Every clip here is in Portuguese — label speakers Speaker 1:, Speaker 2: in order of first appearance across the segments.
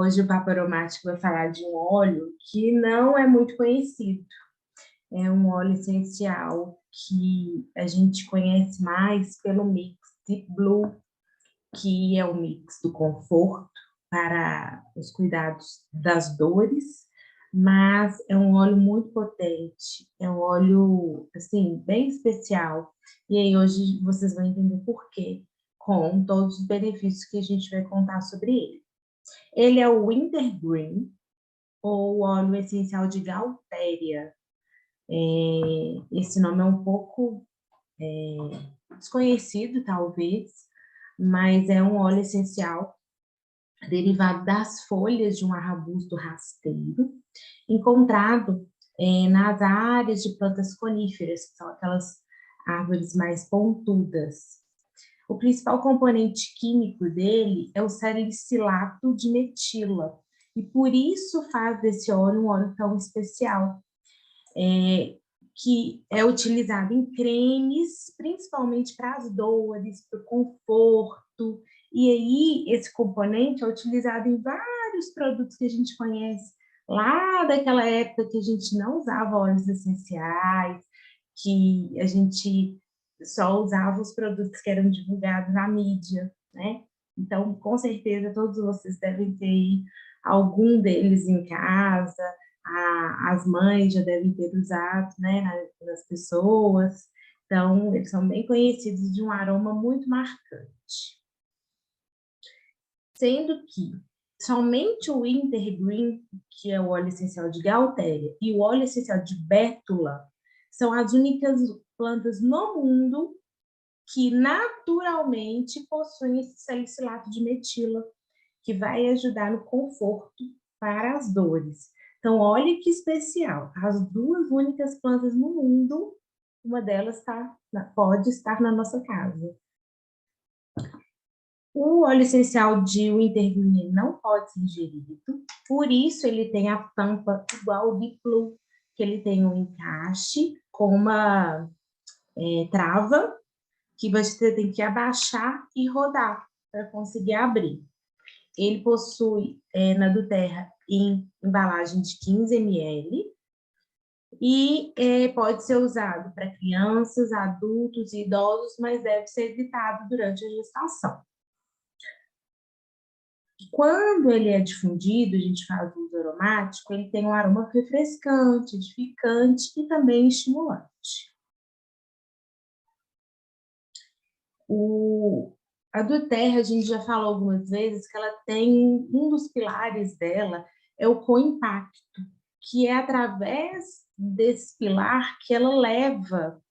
Speaker 1: Hoje o Papo Aromático vai falar de um óleo que não é muito conhecido. É um óleo essencial que a gente conhece mais pelo mix Deep Blue, que é o mix do conforto para os cuidados das dores, mas é um óleo muito potente, é um óleo, assim, bem especial. E aí hoje vocês vão entender por quê, com todos os benefícios que a gente vai contar sobre ele. Ele é o Wintergreen, ou óleo essencial de Gaultéria. Esse nome é um pouco desconhecido, talvez, mas é um óleo essencial derivado das folhas de um arbusto rasteiro, encontrado nas áreas de plantas coníferas, que são aquelas árvores mais pontudas. O principal componente químico dele é o salicilato de metila, e por isso faz desse óleo um óleo tão especial, que é utilizado em cremes, principalmente para as dores, para o conforto, e aí esse componente é utilizado em vários produtos que a gente conhece, lá daquela época que a gente não usava óleos essenciais, que a gente só usava os produtos que eram divulgados na mídia, né? Então, com certeza, todos vocês devem ter aí algum deles em casa, as mães já devem ter usado, né, nas pessoas. Então, eles são bem conhecidos de um aroma muito marcante. Sendo que somente o Wintergreen, que é o óleo essencial de Gaultéria, e o óleo essencial de Bétula são as únicas plantas no mundo que naturalmente possuem esse salicilato de metila, que vai ajudar no conforto para as dores. Então, olha que especial, as duas únicas plantas no mundo, uma delas pode estar na nossa casa. O óleo essencial de Wintergreen não pode ser ingerido, por isso ele tem a tampa igual ao Deep Blue, que ele tem um encaixe com uma trava, que você tem que abaixar e rodar para conseguir abrir. Ele possui na do Terra em embalagem de 15 ml e pode ser usado para crianças, adultos e idosos, mas deve ser evitado durante a gestação. Quando ele é difundido, a gente fala do uso aromático, ele tem um aroma refrescante, edificante e também estimulante. A do Terra, a gente já falou algumas vezes que ela tem, um dos pilares dela é o co-impacto, que é através desse pilar que ela leva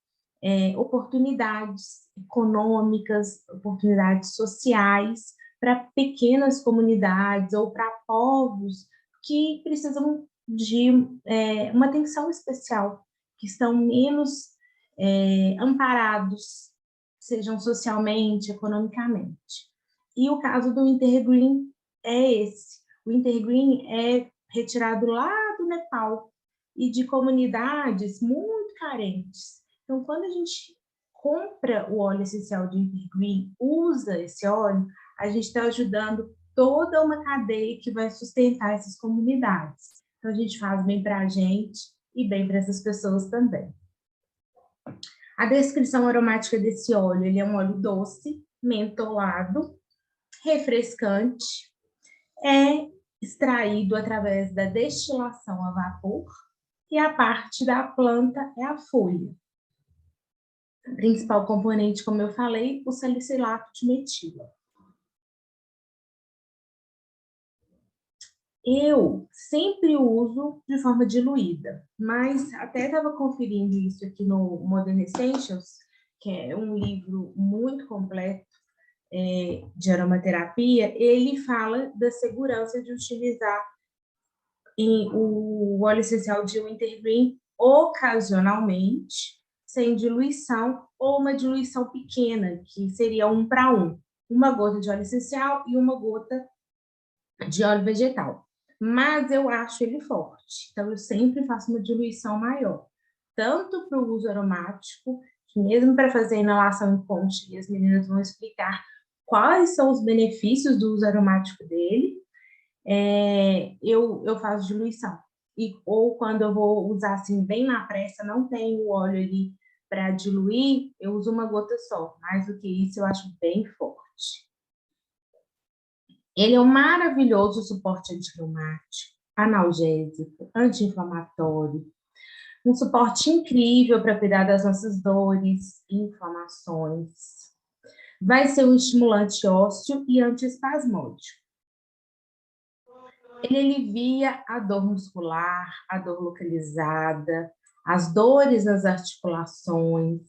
Speaker 1: oportunidades econômicas, oportunidades sociais para pequenas comunidades ou para povos que precisam de uma atenção especial, que estão menos amparados, sejam socialmente, economicamente. E o caso do Wintergreen é esse. O Wintergreen é retirado lá do Nepal e de comunidades muito carentes. Então, quando a gente compra o óleo essencial de Wintergreen, usa esse óleo, a gente está ajudando toda uma cadeia que vai sustentar essas comunidades. Então, a gente faz bem para a gente e bem para essas pessoas também. A descrição aromática desse óleo, ele é um óleo doce, mentolado, refrescante, é extraído através da destilação a vapor e a parte da planta é a folha. O principal componente, como eu falei, o salicilato de metila. Eu sempre uso de forma diluída, mas até estava conferindo isso aqui no Modern Essentials, que é um livro muito completo de aromaterapia. Ele fala da segurança de utilizar o óleo essencial de Wintergreen ocasionalmente, sem diluição, ou uma diluição pequena, que seria 1 para 1. Uma gota de óleo essencial e uma gota de óleo vegetal. Mas eu acho ele forte, então eu sempre faço uma diluição maior, tanto para o uso aromático, que mesmo para fazer a inalação em ponte, e as meninas vão explicar quais são os benefícios do uso aromático dele, eu faço diluição. Ou quando eu vou usar assim bem na pressa, não tenho o óleo ali para diluir, eu uso uma gota só. Mais do que isso, eu acho bem forte. Ele é um maravilhoso suporte antirreumático, analgésico, anti-inflamatório, um suporte incrível para cuidar das nossas dores e inflamações. Vai ser um estimulante ósseo e antiespasmódico. Ele alivia a dor muscular, a dor localizada, as dores nas articulações,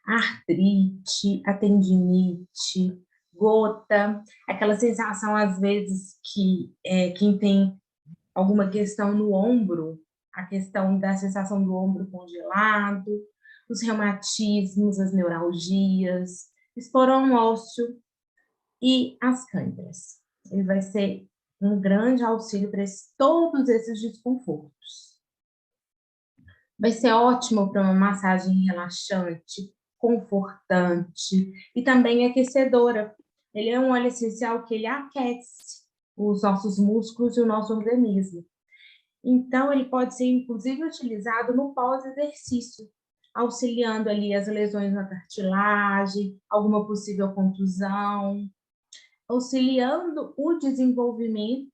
Speaker 1: a artrite, a tendinite, gota, aquela sensação às vezes que quem tem alguma questão no ombro, a questão da sensação do ombro congelado, os reumatismos, as neuralgias, esporão ósseo e as câimbras. Ele vai ser um grande auxílio para todos esses desconfortos. Vai ser ótimo para uma massagem relaxante, confortante e também aquecedora. Ele é um óleo essencial que ele aquece os nossos músculos e o nosso organismo. Então, ele pode ser, inclusive, utilizado no pós-exercício, auxiliando ali as lesões na cartilagem, alguma possível contusão, auxiliando o desenvolvimento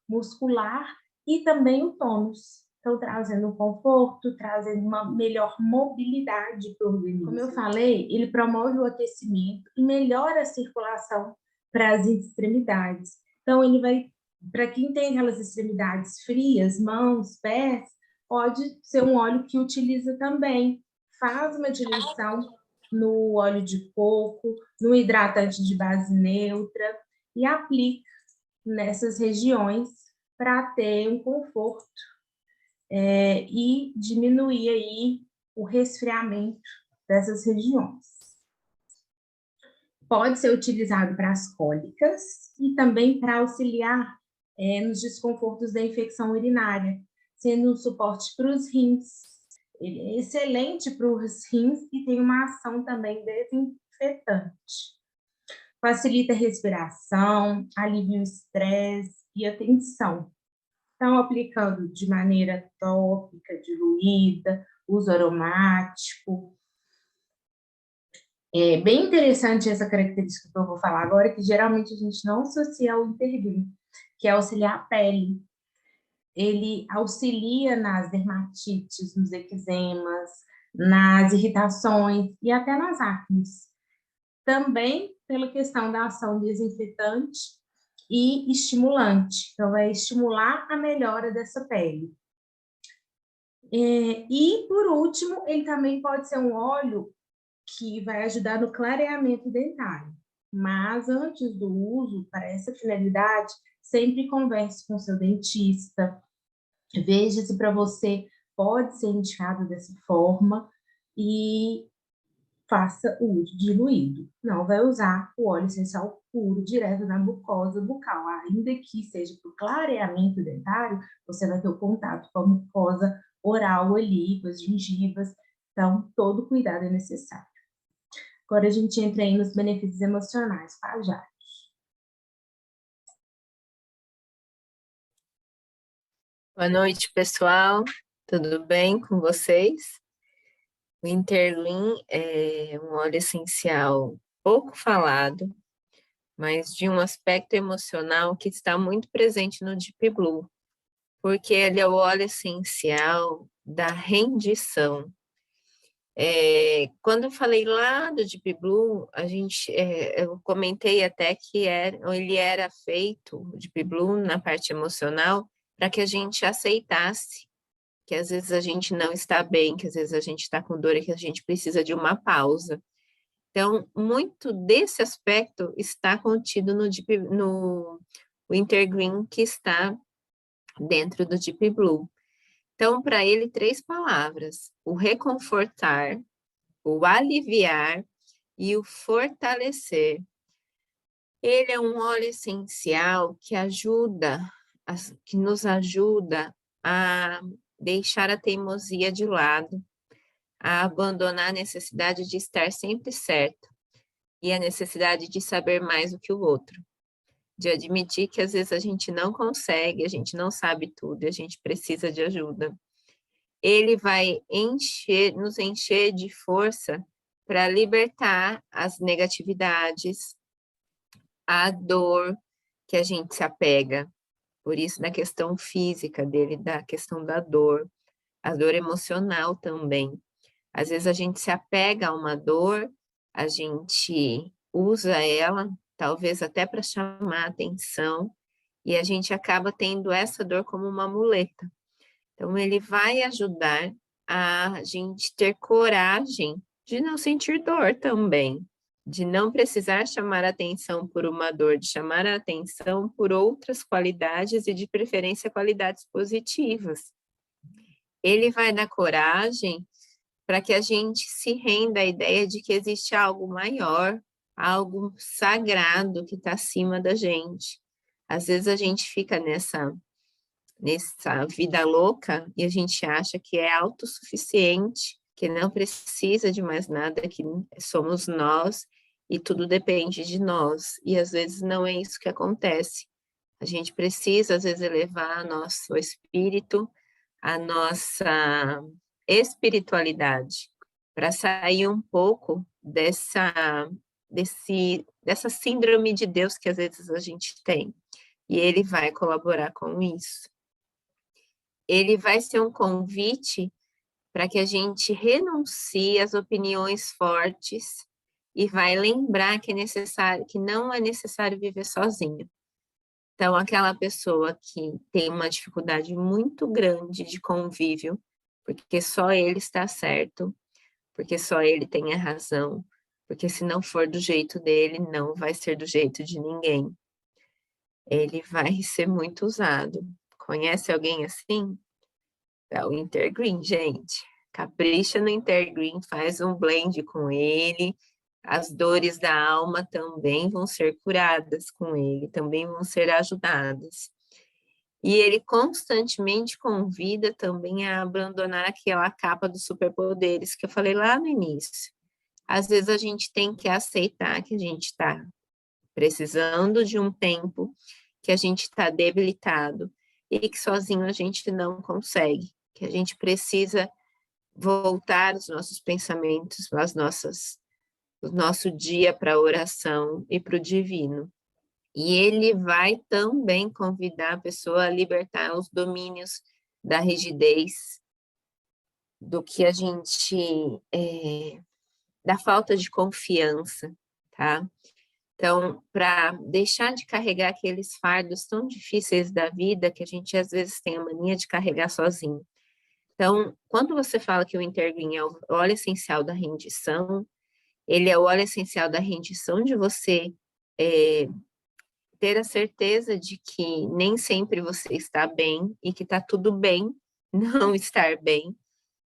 Speaker 1: muscular e também o tônus. Então, trazendo um conforto, trazendo uma melhor mobilidade para o organismo. Como eu falei, ele promove o aquecimento e melhora a circulação para as extremidades. Então, ele vai, para quem tem aquelas extremidades frias, mãos, pés, pode ser um óleo que utiliza também. Faz uma diluição no óleo de coco, no hidratante de base neutra e aplica nessas regiões para ter um conforto e diminuir aí o resfriamento dessas regiões. Pode ser utilizado para as cólicas e também para auxiliar nos desconfortos da infecção urinária, sendo um suporte para os rins. Ele é excelente para os rins e tem uma ação também desinfetante. Facilita a respiração, alivia o estresse e a tensão. Então, aplicando de maneira tópica, diluída, uso aromático. É bem interessante essa característica que eu vou falar agora, que geralmente a gente não associa ao intervir, que é auxiliar a pele. Ele auxilia nas dermatites, nos eczemas, nas irritações e até nas acnes. Também pela questão da ação desinfetante e estimulante. Então, vai estimular a melhora dessa pele. E, por último, ele também pode ser um óleo que vai ajudar no clareamento dentário. Mas, antes do uso, para essa finalidade, sempre converse com seu dentista, veja se para você pode ser indicado dessa forma e faça o uso diluído. Não vai usar o óleo essencial puro direto na mucosa bucal, ainda que seja para o clareamento dentário, você vai ter o contato com a mucosa oral ali, com as gengivas, então todo cuidado é necessário. Agora a gente entra aí nos benefícios emocionais, tá, Jade?
Speaker 2: Boa noite, pessoal. Tudo bem com vocês? O Interlin é um óleo essencial pouco falado, mas de um aspecto emocional que está muito presente no Deep Blue, porque ele é o óleo essencial da rendição. Quando eu falei lá do Deep Blue, eu comentei até que ele era feito, o Deep Blue, na parte emocional, para que a gente aceitasse que às vezes a gente não está bem, que às vezes a gente está com dor e que a gente precisa de uma pausa. Então, muito desse aspecto está contido no Wintergreen, que está dentro do Deep Blue. Então, para ele, 3 palavras: o reconfortar, o aliviar e o fortalecer. Ele é um óleo essencial que nos ajuda a deixar a teimosia de lado, a abandonar a necessidade de estar sempre certo e a necessidade de saber mais do que o outro. de admitir que às vezes a gente não consegue, a gente não sabe tudo, e a gente precisa de ajuda. Ele vai nos encher de força para libertar as negatividades, a dor que a gente se apega. Por isso, da questão física dele, da questão da dor, a dor emocional também. Às vezes a gente se apega a uma dor, a gente usa ela, talvez até para chamar atenção, e a gente acaba tendo essa dor como uma muleta. Então, ele vai ajudar a gente ter coragem de não sentir dor também, de não precisar chamar atenção por uma dor, de chamar a atenção por outras qualidades e, de preferência, qualidades positivas. Ele vai dar coragem para que a gente se renda à ideia de que existe algo maior, algo sagrado que está acima da gente. Às vezes a gente fica nessa vida louca e a gente acha que é autossuficiente, que não precisa de mais nada, que somos nós e tudo depende de nós. E às vezes não é isso que acontece. A gente precisa, às vezes, elevar nosso espírito, a nossa espiritualidade, para sair um pouco dessa síndrome de Deus que às vezes a gente tem. E ele vai colaborar com isso. Ele vai ser um convite para que a gente renuncie às opiniões fortes e vai lembrar que é necessário, que não é necessário viver sozinho. Então, aquela pessoa que tem uma dificuldade muito grande de convívio, porque só ele está certo, porque só ele tem a razão, porque se não for do jeito dele, não vai ser do jeito de ninguém. Ele vai ser muito usado. Conhece alguém assim? É o Intergreen, gente. Capricha no Intergreen, faz um blend com ele. As dores da alma também vão ser curadas com ele, também vão ser ajudadas. E ele constantemente convida também a abandonar aquela capa dos superpoderes que eu falei lá no início. Às vezes a gente tem que aceitar que a gente está precisando de um tempo, que a gente está debilitado e que sozinho a gente não consegue, que a gente precisa voltar os nossos pensamentos, o nosso dia para a oração e para o divino. E ele vai também convidar a pessoa a libertar os domínios da rigidez, do que a gente, da falta de confiança, tá? Então, para deixar de carregar aqueles fardos tão difíceis da vida que a gente às vezes tem a mania de carregar sozinho. Então, quando você fala que o Intergreen é o óleo essencial da rendição, ele é o óleo essencial da rendição de você ter a certeza de que nem sempre você está bem e que está tudo bem não estar bem.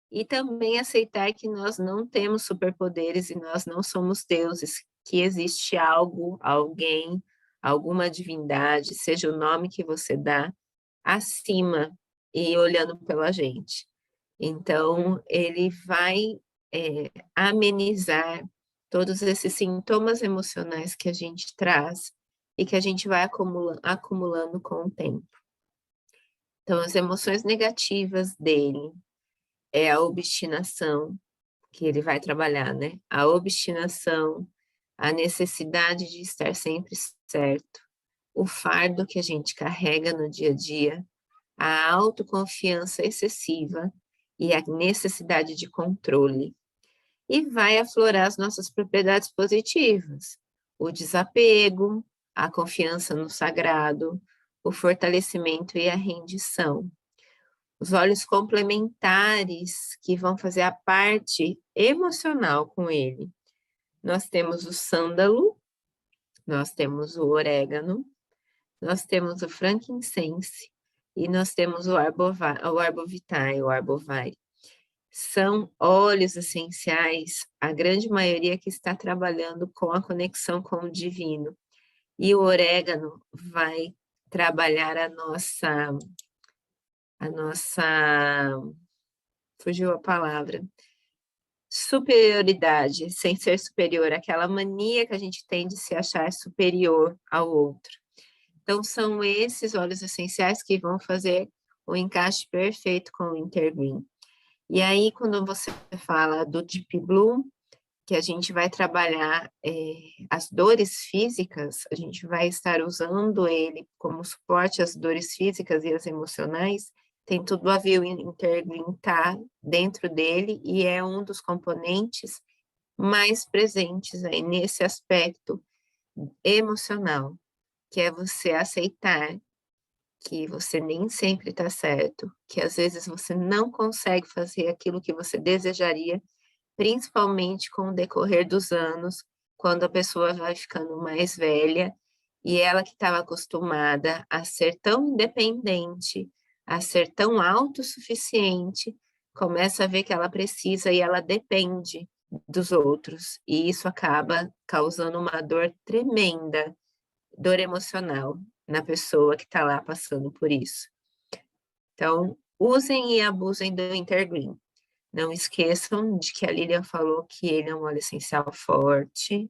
Speaker 2: E também aceitar que nós não temos superpoderes e nós não somos deuses, que existe algo, alguém, alguma divindade, seja o nome que você dá, acima e olhando pela gente. Então, ele vai amenizar todos esses sintomas emocionais que a gente traz e que a gente vai acumulando com o tempo. Então, as emoções negativas dele é a obstinação, que ele vai trabalhar, né? A obstinação, a necessidade de estar sempre certo, o fardo que a gente carrega no dia a dia, a autoconfiança excessiva e a necessidade de controle. E vai aflorar as nossas propriedades positivas, o desapego, a confiança no sagrado, o fortalecimento e a rendição. Os óleos complementares que vão fazer a parte emocional com ele. Nós temos o sândalo, nós temos o orégano, nós temos o frankincense e nós temos o arbovitae, o arbovitae. São óleos essenciais, a grande maioria que está trabalhando com a conexão com o divino. E o orégano vai trabalhar a nossa, fugiu a palavra, superioridade, sem ser superior, aquela mania que a gente tem de se achar superior ao outro. Então, são esses óleos essenciais que vão fazer o encaixe perfeito com o Intergreen. E aí, quando você fala do Deep Blue, que a gente vai trabalhar as dores físicas, a gente vai estar usando ele como suporte às dores físicas e às emocionais, tem tudo a ver, o Intergreen tá dentro dele e é um dos componentes mais presentes aí nesse aspecto emocional, que é você aceitar que você nem sempre está certo, que às vezes você não consegue fazer aquilo que você desejaria, principalmente com o decorrer dos anos, quando a pessoa vai ficando mais velha e ela que estava acostumada a ser tão independente, a ser tão autossuficiente, começa a ver que ela precisa e ela depende dos outros, e isso acaba causando uma dor tremenda, dor emocional na pessoa que está lá passando por isso. Então, usem e abusem do Intergreen. Não esqueçam de que a Lilian falou que ele é um óleo essencial forte,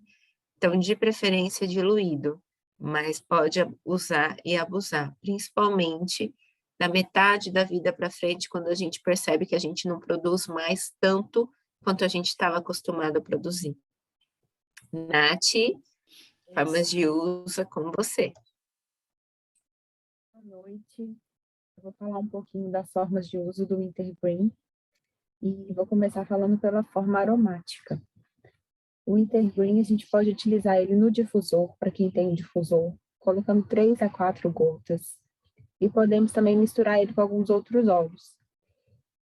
Speaker 2: então de preferência diluído, mas pode usar e abusar, principalmente da metade da vida para frente, quando a gente percebe que a gente não produz mais tanto quanto a gente estava acostumado a produzir. Nath, formas de uso é com você.
Speaker 3: Boa noite. Eu vou falar um pouquinho das formas de uso do Intergreen e vou começar falando pela forma aromática. O Intergreen, a gente pode utilizar ele no difusor, para quem tem um difusor, colocando 3 a 4 gotas. E podemos também misturar ele com alguns outros óleos.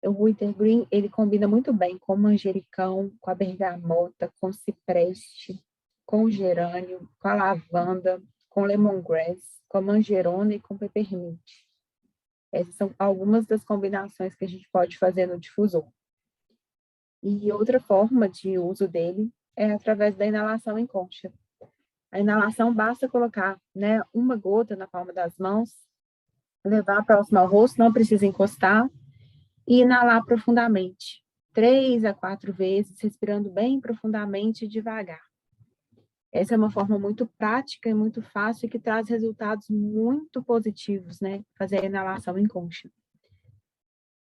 Speaker 3: O Intergreen, ele combina muito bem com manjericão, com a bergamota, com cipreste, com o gerânio, com a lavanda, com lemongrass, com a manjerona e com peppermint. Essas são algumas das combinações que a gente pode fazer no difusor. E outra forma de uso dele é através da inalação em concha. A inalação basta colocar, né, uma gota na palma das mãos, levar próximo ao rosto, não precisa encostar, e inalar profundamente, 3 a 4 vezes, respirando bem profundamente e devagar. Essa é uma forma muito prática e muito fácil que traz resultados muito positivos, né? Fazer a inalação em concha.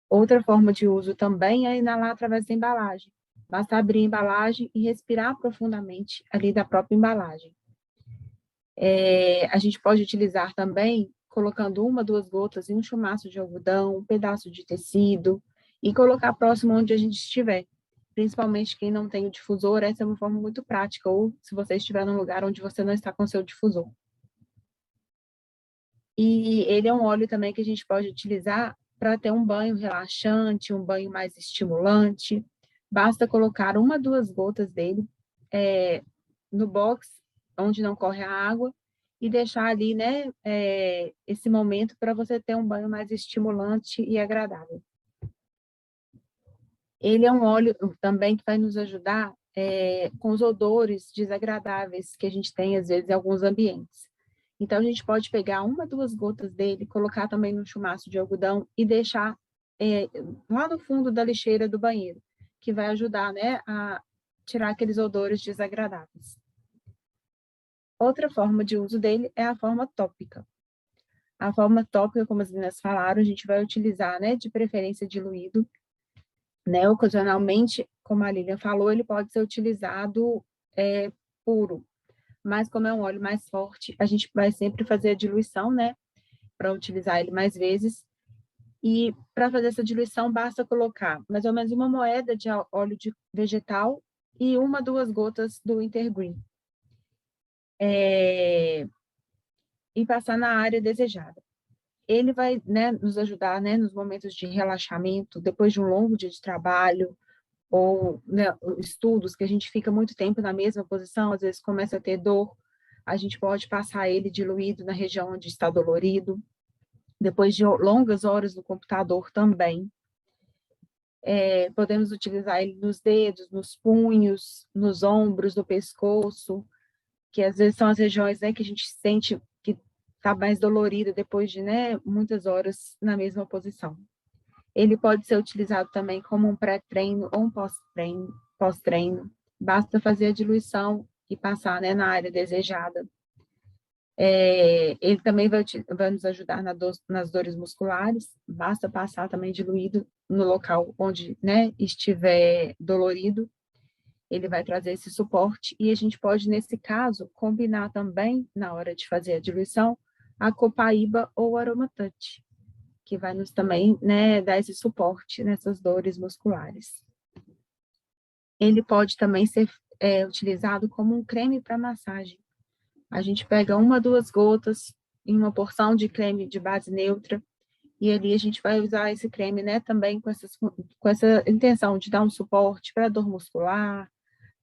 Speaker 3: Outra forma de uso também é inalar através da embalagem. Basta abrir a embalagem e respirar profundamente ali da própria embalagem. A gente pode utilizar também colocando 1, 2 gotas em um chumaço de algodão, um pedaço de tecido e colocar próximo onde a gente estiver. Principalmente quem não tem o difusor, essa é uma forma muito prática, ou se você estiver num lugar onde você não está com seu difusor. E ele é um óleo também que a gente pode utilizar para ter um banho relaxante, um banho mais estimulante. Basta colocar 1, 2 gotas dele no box, onde não corre a água, e deixar ali, né, esse momento para você ter um banho mais estimulante e agradável. Ele é um óleo também que vai nos ajudar com os odores desagradáveis que a gente tem, às vezes, em alguns ambientes. Então, a gente pode pegar 1, 2 gotas dele, colocar também no chumaço de algodão e deixar lá no fundo da lixeira do banheiro, que vai ajudar, né, a tirar aqueles odores desagradáveis. Outra forma de uso dele é a forma tópica. A forma tópica, como as meninas falaram, a gente vai utilizar, né, de preferência diluído, né, ocasionalmente, como a Lilian falou, ele pode ser utilizado puro, mas como é um óleo mais forte, a gente vai sempre fazer a diluição, né, para utilizar ele mais vezes, e para fazer essa diluição basta colocar mais ou menos 1 moeda de óleo de vegetal e 1, 2 gotas do Intergreen. E passar na área desejada. Ele vai, né, nos ajudar, né, nos momentos de relaxamento, depois de um longo dia de trabalho, ou, né, estudos que a gente fica muito tempo na mesma posição, às vezes começa a ter dor, a gente pode passar ele diluído na região onde está dolorido, depois de longas horas no computador também. Podemos utilizar ele nos dedos, nos punhos, nos ombros, no pescoço, que às vezes são as regiões, né, que a gente sente que está mais dolorida depois de, né, muitas horas na mesma posição. Ele pode ser utilizado também como um pré-treino ou um pós-treino. Basta fazer a diluição e passar, né, na área desejada. Ele também vai nos ajudar nas dores musculares, basta passar também diluído no local onde, né, estiver dolorido, ele vai trazer esse suporte, e a gente pode, nesse caso, combinar também, na hora de fazer a diluição, a copaíba ou aromatouch, que vai nos também, né, dar esse suporte nessas dores musculares. Ele pode também ser utilizado como um creme para massagem. A gente pega 1 a 2 gotas em uma porção de creme de base neutra, e ali a gente vai usar esse creme, né, também com essa intenção de dar um suporte para dor muscular,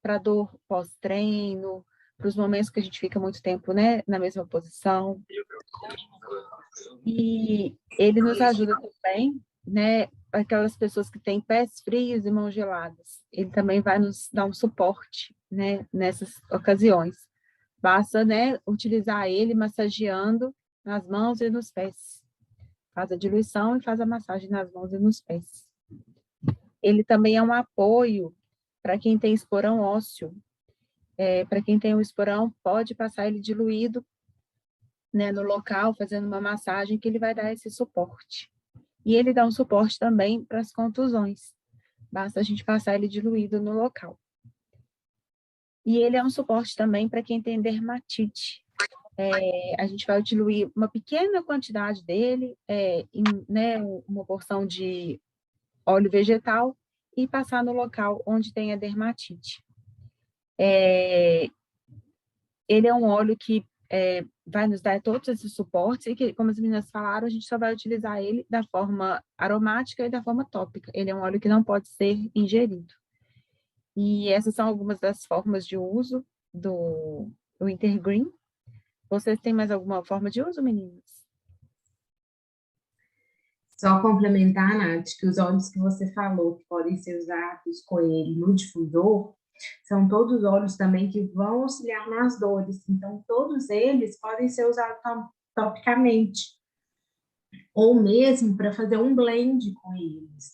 Speaker 3: para dor pós-treino, para os momentos que a gente fica muito tempo, né, na mesma posição. E ele nos ajuda também, né, aquelas pessoas que têm pés frios e mãos geladas. Ele também vai nos dar um suporte, né, nessas ocasiões. Basta, né, utilizar ele massageando nas mãos e nos pés. Faz a diluição e faz a massagem nas mãos e nos pés. Ele também é um apoio para quem tem esporão ósseo. Para quem tem um esporão, pode passar ele diluído, né, no local, fazendo uma massagem, que ele vai dar esse suporte. E ele dá um suporte também para as contusões. Basta a gente passar ele diluído no local. E ele é um suporte também para quem tem dermatite. A gente vai diluir uma pequena quantidade dele, né, uma porção de óleo vegetal, e passar no local onde tem a dermatite. Ele é um óleo que vai nos dar todos esses suportes, e que, como as meninas falaram, a gente só vai utilizar ele da forma aromática e da forma tópica. Ele é um óleo que não pode ser ingerido. E essas são algumas das formas de uso do Wintergreen. Vocês têm mais alguma forma de uso, meninas?
Speaker 1: Só complementar, Nath, que os óleos que você falou que podem ser usados com ele no difusor, são todos óleos também que vão auxiliar nas dores. Então, todos eles podem ser usados topicamente, ou mesmo para fazer um blend com eles,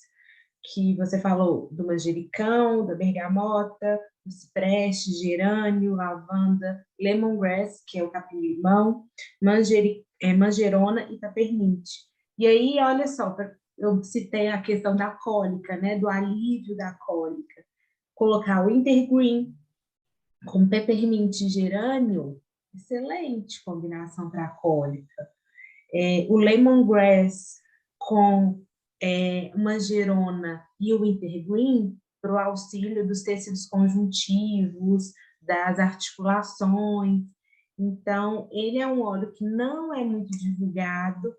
Speaker 1: que você falou do manjericão, da bergamota, do cipreste, gerânio, lavanda, lemongrass, que é o capim-limão, manjerona e peppermint. E aí, olha só, eu citei a questão da cólica, né, do alívio da cólica. Colocar o Wintergreen com peppermint e gerânio, excelente combinação para a cólica. O lemongrass com manjerona e o Wintergreen para o auxílio dos tecidos conjuntivos, das articulações. Então, ele é um óleo que não é muito divulgado,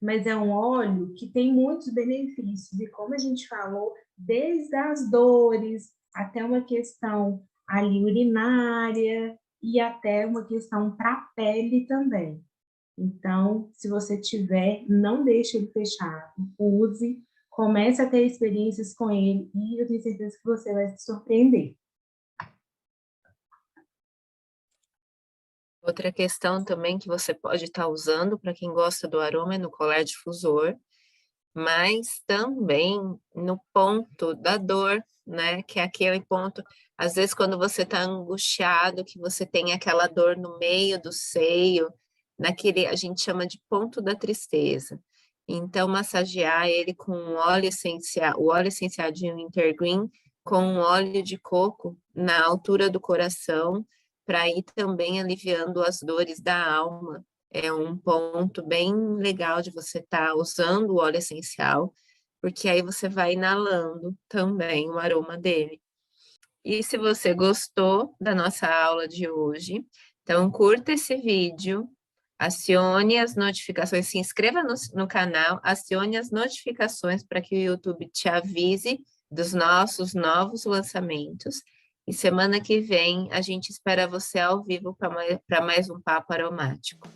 Speaker 1: mas é um óleo que tem muitos benefícios, e como a gente falou, desde as dores até uma questão ali urinária e até uma questão para a pele também. Então, se você tiver, não deixe ele fechado, use, comece a ter experiências com ele, e eu tenho certeza que você vai se surpreender.
Speaker 2: Outra questão também que você pode estar usando, para quem gosta do aroma, é no colar difusor, mas também no ponto da dor, né? Que é aquele ponto, às vezes quando você está angustiado, que você tem aquela dor no meio do seio, a gente chama de ponto da tristeza. Então, massagear ele com o óleo essencial de Wintergreen, com um óleo de coco na altura do coração, para ir também aliviando as dores da alma. É um ponto bem legal de você estar usando o óleo essencial, porque aí você vai inalando também o aroma dele. E se você gostou da nossa aula de hoje, então curta esse vídeo, acione as notificações, se inscreva no canal, acione as notificações para que o YouTube te avise dos nossos novos lançamentos. E semana que vem a gente espera você ao vivo para mais um papo aromático.